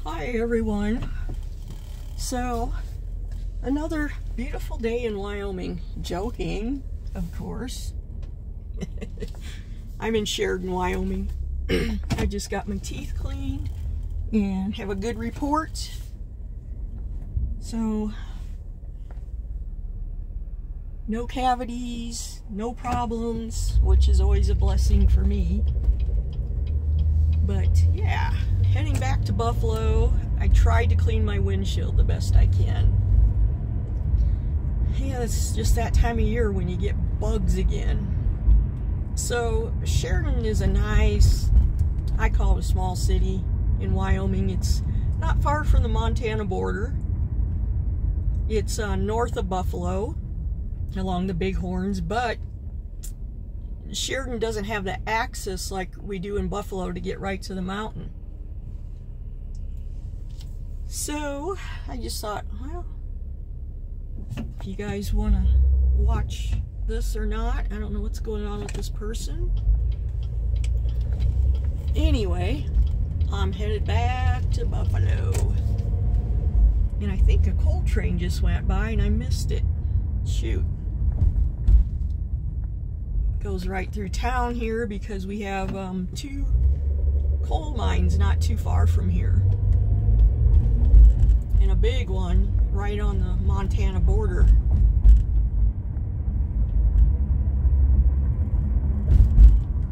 Hi everyone. So, another beautiful day in Wyoming. Joking, of course. I'm in Sheridan, Wyoming. I just got my teeth cleaned and have a good report. So, no cavities, no problems, which is always a blessing for me. But yeah, heading back to Buffalo. I tried to clean my windshield the best I can. Yeah, it's just that time of year when you get bugs again. So Sheridan is a nice, I call it a small city in Wyoming. It's not far from the Montana border. It's north of Buffalo along the Bighorns, but Sheridan doesn't have the access like we do in Buffalo to get right to the mountain. So I just thought, well, if you guys want to watch this or not, I don't know what's going on with this person. Anyway, I'm headed back to Buffalo. And I think a coal train just went by and I missed it. Shoot. Goes right through town here because we have 2 coal mines not too far from here. And a big one right on the Montana border.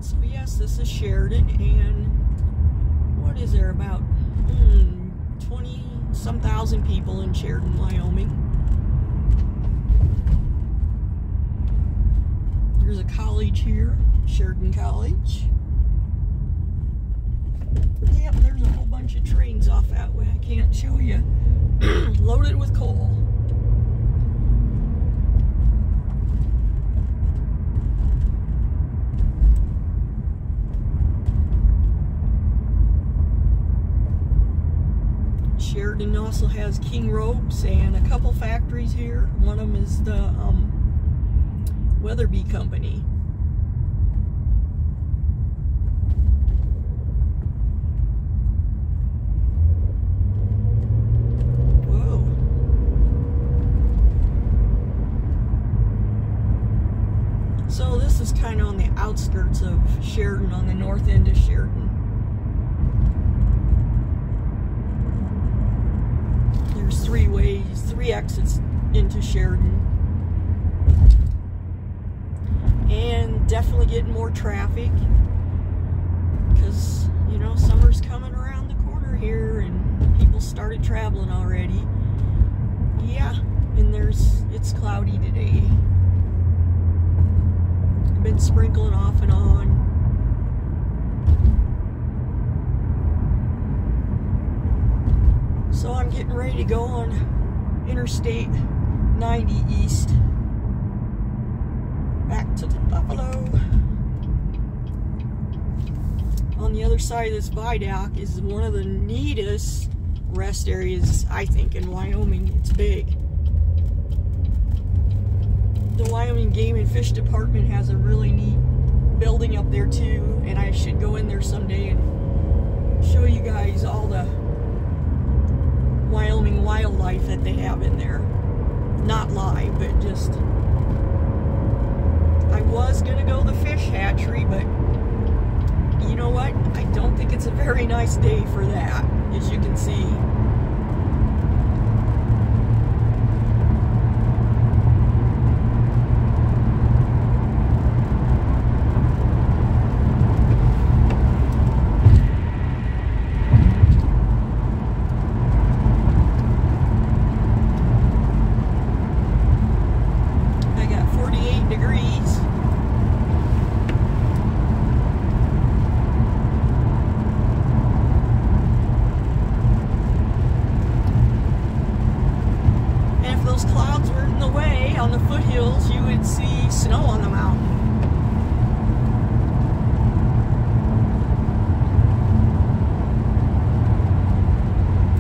So yes, this is Sheridan, and what is there, about 20-some thousand people in Sheridan, Wyoming. There's a college here, Sheridan College. Yep, there's a whole bunch of trains off that way. I can't show you. Loaded with coal. Sheridan also has King Ropes and a couple factories here. One of them is the Weatherby Company. Whoa. So this is kind of on the outskirts of Sheridan, on the north end of Sheridan. There's 3 ways, 3 exits into Sheridan. And definitely getting more traffic because, you know, summer's coming around the corner here and people started traveling already. Yeah, and it's cloudy today. Been sprinkling off and on. So I'm getting ready to go on Interstate 90 East. Back to Buffalo. On the other side of this viaduct is one of the neatest rest areas, I think, in Wyoming. It's big. The Wyoming Game and Fish Department has a really neat building up there too, and I should go in there someday and show you guys all the Wyoming wildlife that they have in there. Not live, but just... I was going to go to the fish hatchery, but you know what? I don't think it's a very nice day for that, as you can see. I got 48 degrees. Clouds were in the way on the foothills, you would see snow on the mountain.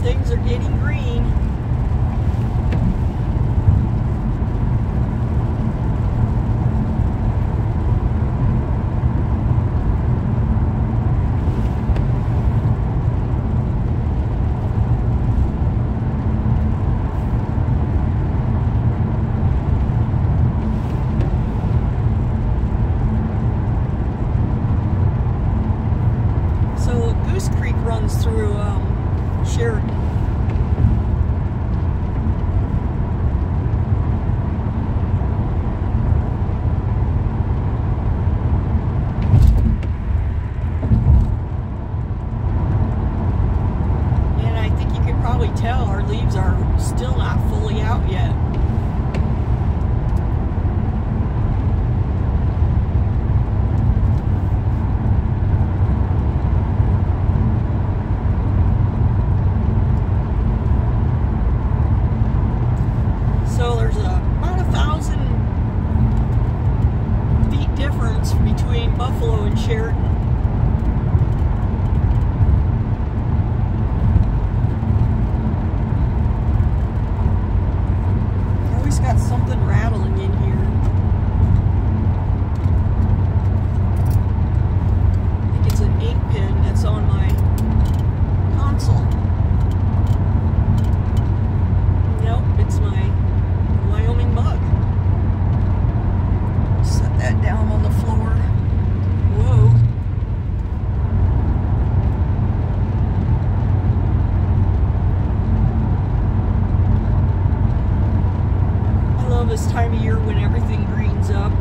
Things are getting green. runs through Sheridan. And I think you can probably tell our leaves are still not fully out yet. So there's about 1,000 feet difference between Buffalo and Sheridan. I always got something rattling in here. I think it's an ink pen that's on my console. Nope, it's my Wyoming mug. Set that down on the floor. Whoa. I love this time of year when everything greens up.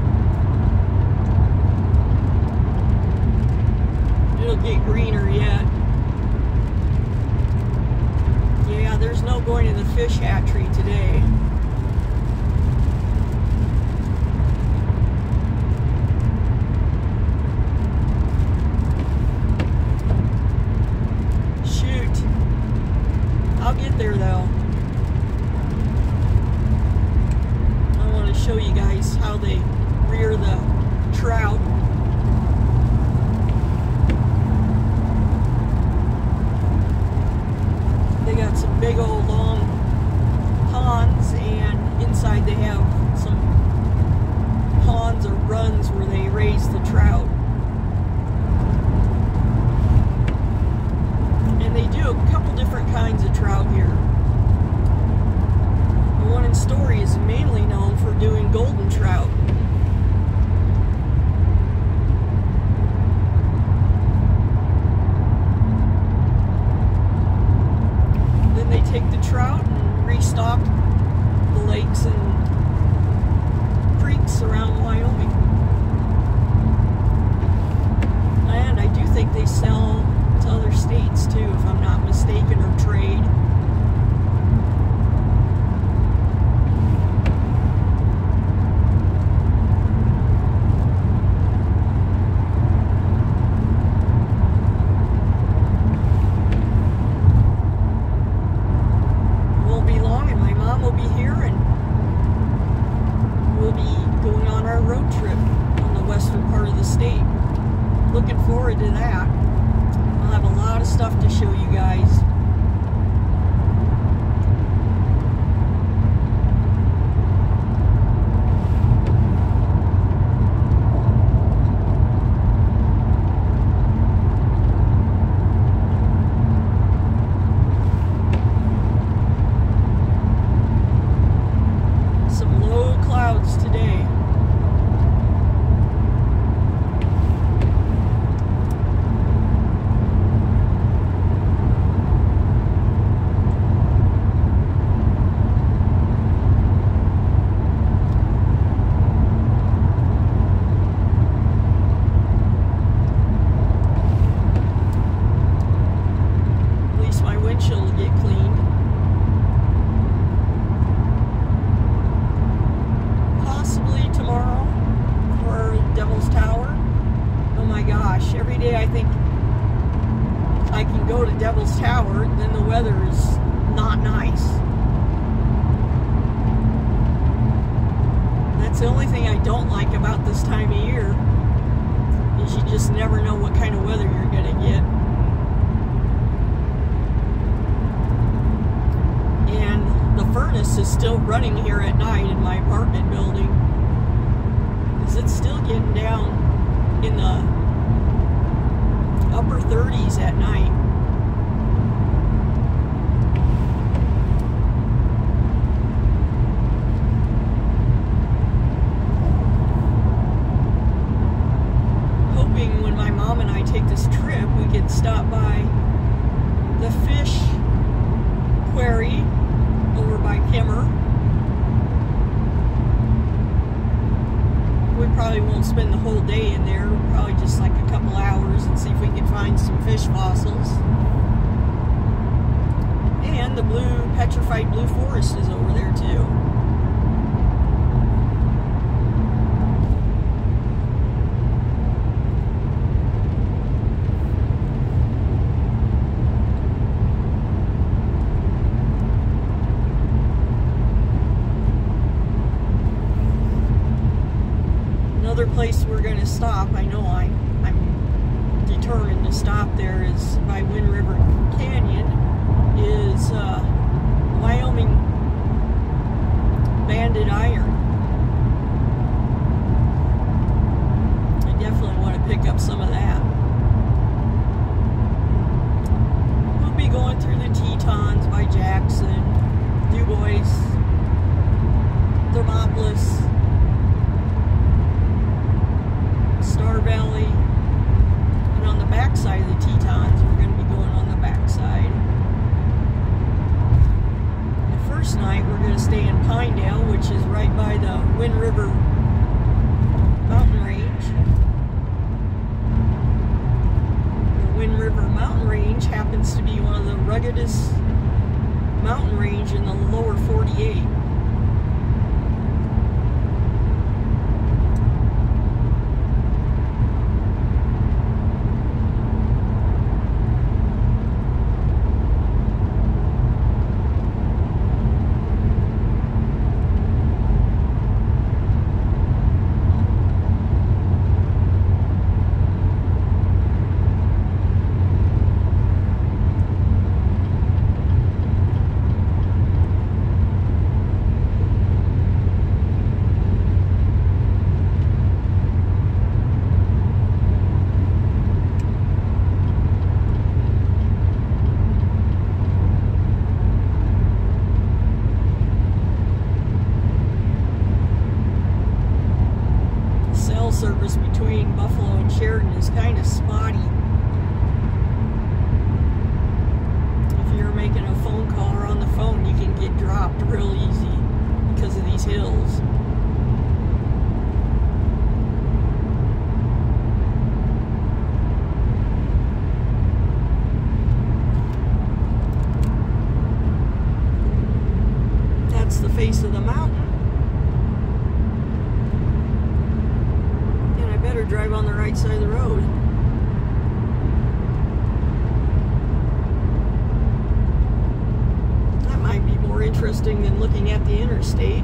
It'll get greener yet. Yeah, there's no going to the fish hatchery today. I'll get there though. I want to show you guys how they rear the trout. They got some big old long ponds, and inside they have some ponds or runs where they raise the trout. And they do a couple different kinds of trout here. The one in Story is mainly known for doing golden trout. Then they take the trout and restock the lakes and creeks around Wyoming. And I do think they sell to other states too, if I'm not mistaken, or trade. Won't be long and my mom will be here and we'll be going on our road trip on the western part of the state. Looking forward to that. I'll have a lot of stuff to show you guys. Some low clouds today. Windshield will get cleaned. Possibly tomorrow for Devil's Tower. Oh my gosh, every day I think I can go to Devil's Tower, then the weather is not nice. That's the only thing I don't like about this time of year, is you just never know what kind of weather you're going to get. The furnace is still running here at night in my apartment building, because it's still getting down in the upper 30s at night. Hoping when my mom and I take this trip we could stop by won't spend the whole day in there, probably just like a couple hours, and see if we can find some fish fossils. And the petrified blue forest is over there too. Another place we're going to stop, I know I'm determined to stop there, is by Wind River Canyon, is Wyoming banded iron. I definitely want to pick up some of that. We'll be going through the Tetons by Jackson, Du Bois, Thermopolis, Star Valley, and on the backside of the Tetons, we're going to be going on the backside. The first night, we're going to stay in Pinedale, which is right by the Wind River mountain range. The Wind River mountain range happens to be one of the ruggedest mountain range in the lower 48. Service between Buffalo and Sheridan is kind of spotty. If you're making a phone call or on the phone, you can get dropped real easy because of these hills. That's the face of the mountain. Better drive on the right side of the road. That might be more interesting than looking at the interstate.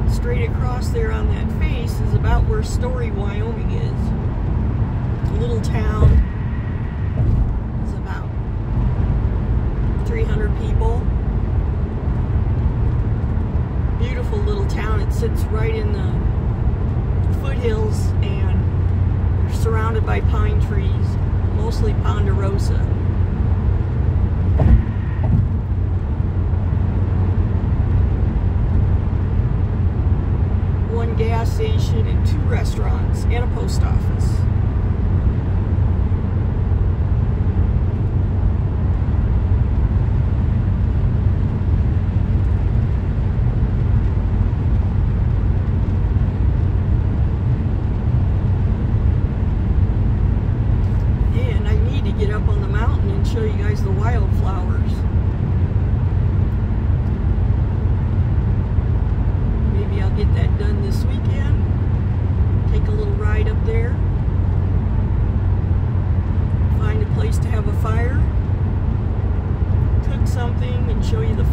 Straight across there on that face is about where Story, Wyoming is. The little town is about 300 people. Beautiful little town. It sits right in the foothills and you're surrounded by pine trees, mostly ponderosa. One gas station and 2 restaurants and a post office. And I need to get up on the mountain and show you guys the wildflowers. I'll get that done this weekend. Take a little ride up there. Find a place to have a fire. Cook something and show you the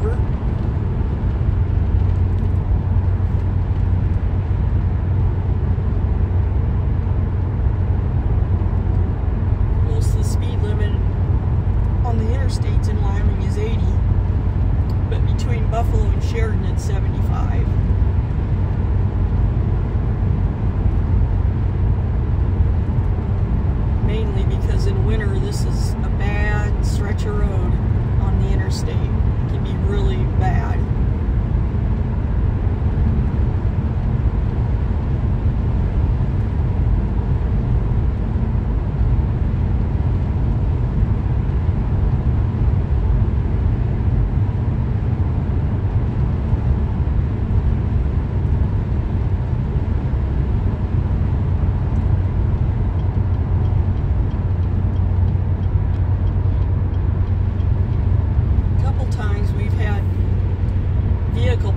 River. Most of the speed limit on the interstates in Wyoming is 80, but between Buffalo and Sheridan it's 75. Mainly because in winter this is a bad stretch of road on the interstate. It can be really bad.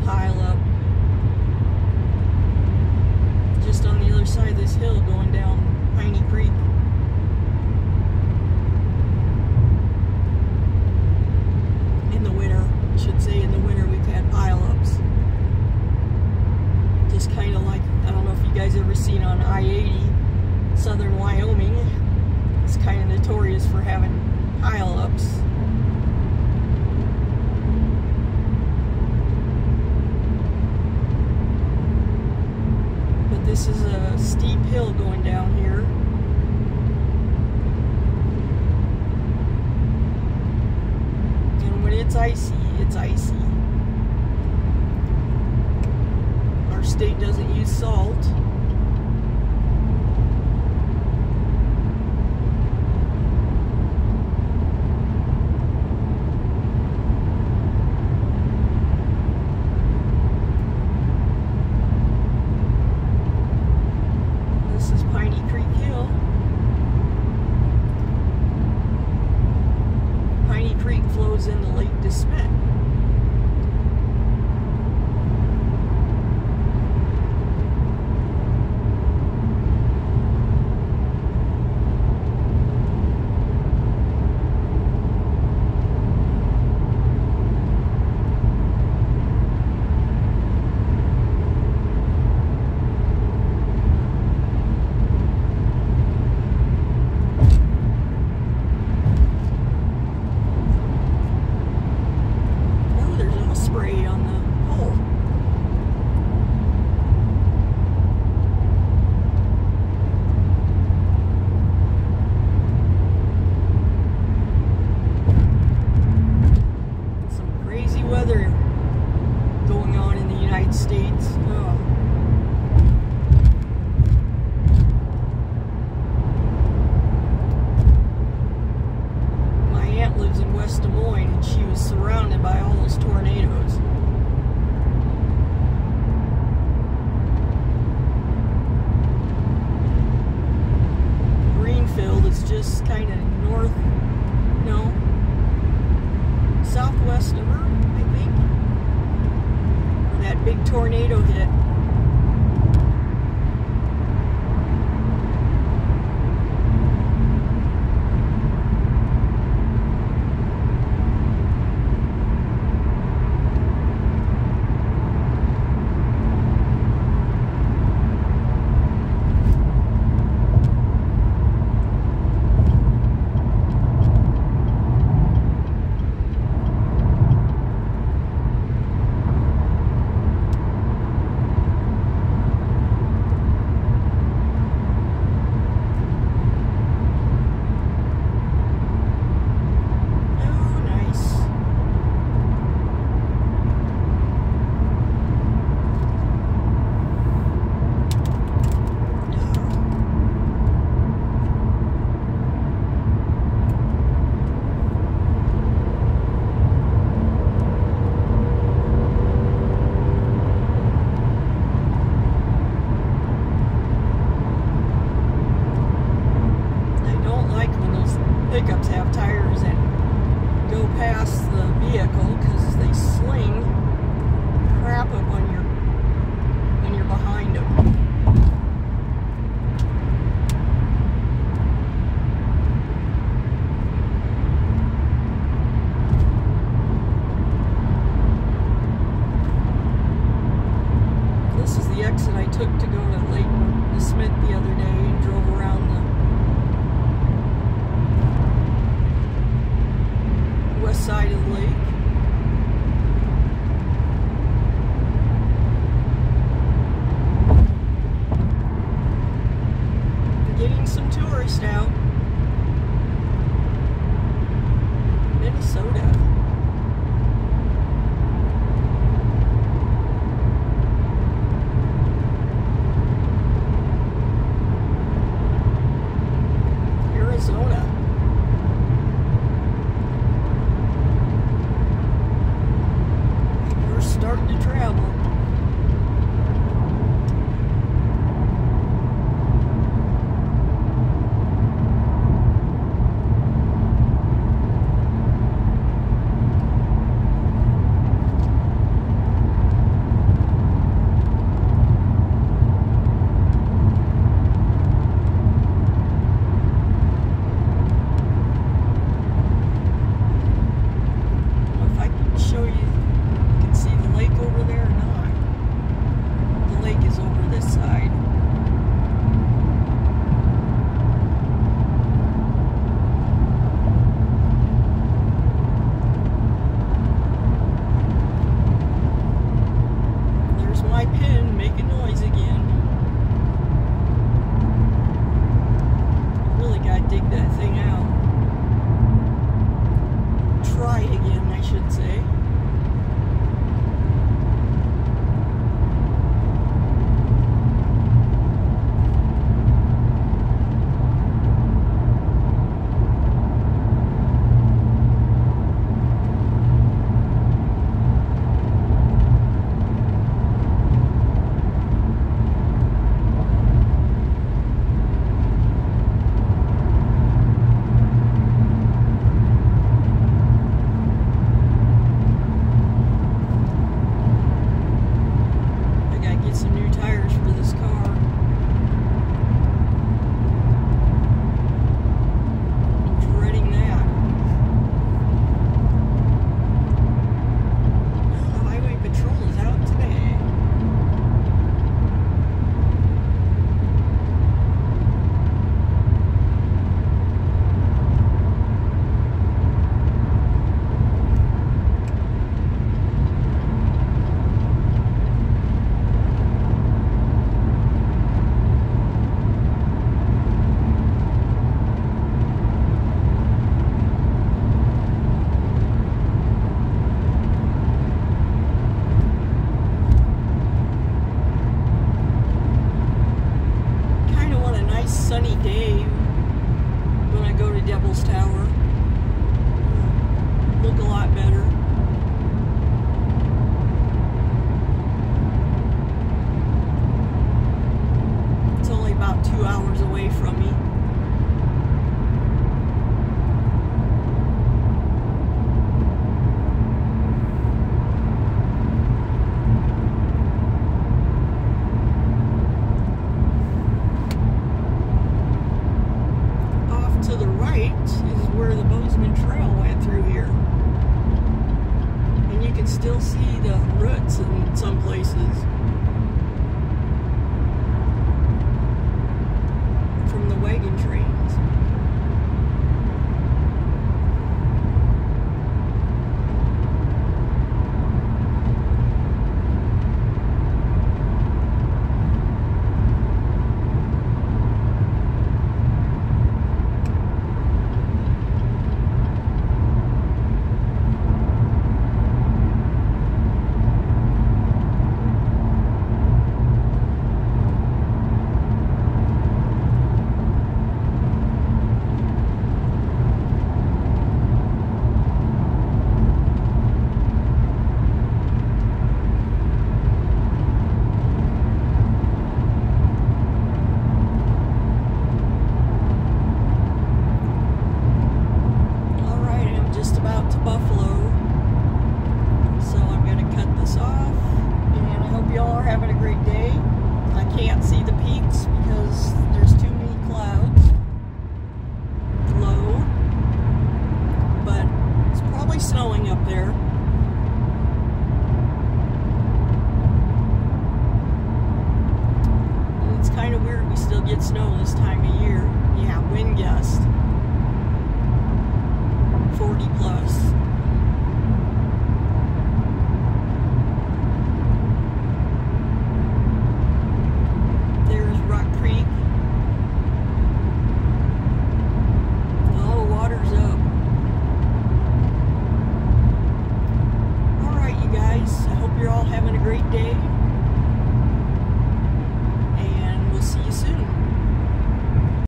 Pile up just on the other side of this hill going down Piney Creek. In the winter, I should say, in the winter we've had pile-ups. Just kind of like, I don't know if you guys ever seen on I-80, southern Wyoming. It's kind of notorious for having pile-ups. This is a steep hill going down here. And when it's icy, it's icy. Our state doesn't use salt. Flows into Lake DeSmet. Just kind of north, no, southwest of her, I think, where that big tornado hit. pickups have tires that go past the vehicle because they sling crap up on your when you're behind them. side of the lake. Getting some tourists out. Minnesota. Arizona. We're starting to travel. Still see the roots in some places from the wagon trains. Snowing up there.